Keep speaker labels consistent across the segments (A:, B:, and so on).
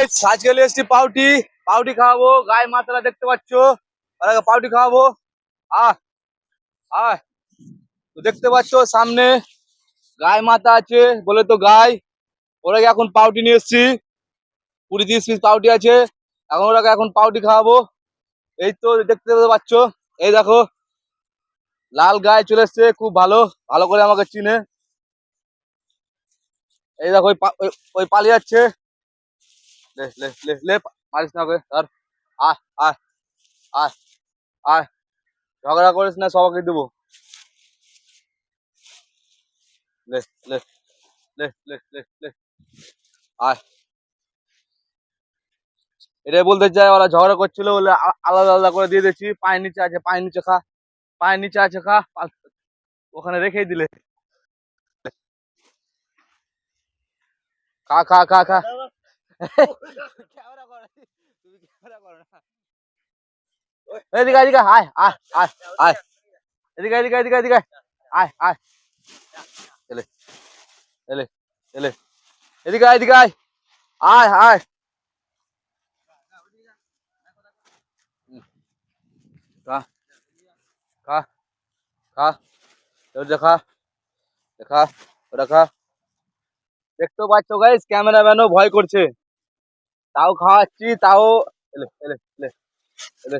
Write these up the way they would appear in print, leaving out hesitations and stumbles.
A: আজকে এসছি পাউটি পাউটি খাওয়াবো। গায়ে মাথাটা দেখতে পাচ্ছ, পাউটি খাওয়াবো। আহ আহ তো দেখতে পাচ্ছ সামনে গায়ে মাথা আছে বলে তো গায়ে ওরাকে এখন পাউটি নিয়ে এসছি। 20-30 পিস পাউটি আছে, এখন ওরাকে এখন পাউটি খাওয়াবো। এই তো দেখতে পাচ্ছ, এই দেখো লাল গায়ে চলে এসছে, খুব ভালো ভালো করে আমাকে চিনে। এই দেখো ওই পালিয়ে যাচ্ছে। লে লে লে লে মারিস না ওকে ধর। আয় আয় আয় আয়, ঝগড়া করিস না, সবাইকে দেবো। লে লে লে লে লে লে আয়। এটাই বলতে চাই, ওরা ঝগড়া করছিল বলে আলাদা আলাদা করে দিয়ে দিচ্ছি। পায়ের নিচে আছে, পায়ের নিচে খা, পায়ের নিচে আছে খা, ওখানে রেখেই দিলে। খা খা খা খা। ক্যামেরা করে, তুমি ক্যামেরা করো না। এদিকে এদিকে আয় আয় আয় আয়, এদিকে এদিকে এদিকে এদিকে আয় আয়। এলে এলে এলে এদিকে আয়, এদিকে আয় আয় আয়। খা খা খা, এবার দেখা দেখা ওটা খা। দেখতে পাচ্ছ গাইস, ক্যামেরাম্যানও ভয় করছে, তাও খাওয়াচ্ছি তাও। এলে এলে এলে এলে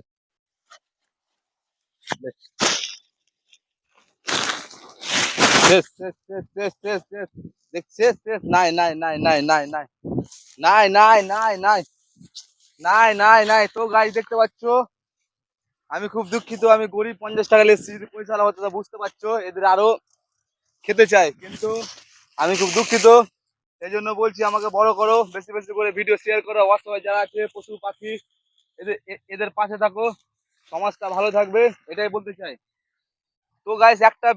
A: এলে। শেষ শেষ শেষ শেষ শেষ শেষ, দেখ শেষ শেষ। নাই নাই নাই নাই নাই নাই নাই নাই নাই নাই নাই নাই নাই। তো গাইস দেখতে পাচ্ছ, আমি খুব দুঃখিত, আমি গরিব, 50 টাকা এসেছি। যদি পয়সা হতো তো বুঝতে পারছো, এদের আরো খেতে চাই, কিন্তু আমি খুব দুঃখিত। এই জন্য বলছি আমাকে বড় করো, বেশি বেশি করে ভিডিও শেয়ার করো। অসহায় যারা আছে পশু পাখি, এদের এদের পাশে থাকো, সমাজটা ভালো থাকবে, এটাই বলতে চাই। তো গাইস একটা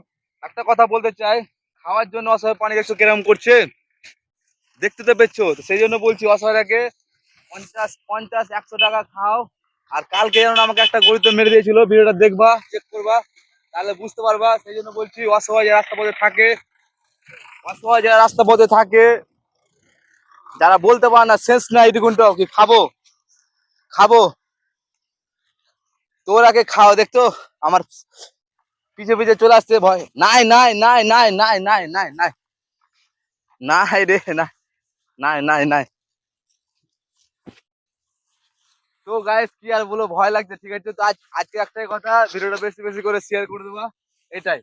A: একটা কথা বলতে চাই, খাওয়ার জন্য অসহায় পানি দেখছো কিরকম করছে, দেখতে তো পেচ্ছো। তো সেই জন্য বলছি অসহায়টাকে 50-50-100 টাকা খাও। আর কালকে যেমন আমাকে একটা গরিব মেরে দিয়েছিল, ভিডিওটা দেখবা, চেক করবা, তাহলে বুঝতে পারবা। সেই জন্য বলছি অসহায় যারা রাস্তা পথে থাকে, অসহায় যারা রাস্তা পথে থাকে, যারা বলতে পারে না, সেন্স নাই এটুকুনটাও কি খাবো খাবো, তোর আগে খাও। দেখতো আমার পিছে পিছে চলে আসছে, ভয় নাই নাই নাই নাই নাই নাই নাই নাই নাই রে, না নাই নাই নাই। তো গাইস কি আর বলো, ভয় লাগছে, ঠিক আছে। তো আজকে একটাই কথা, ভিডিওটা বেশি বেশি করে শেয়ার করে দেবা, এটাই।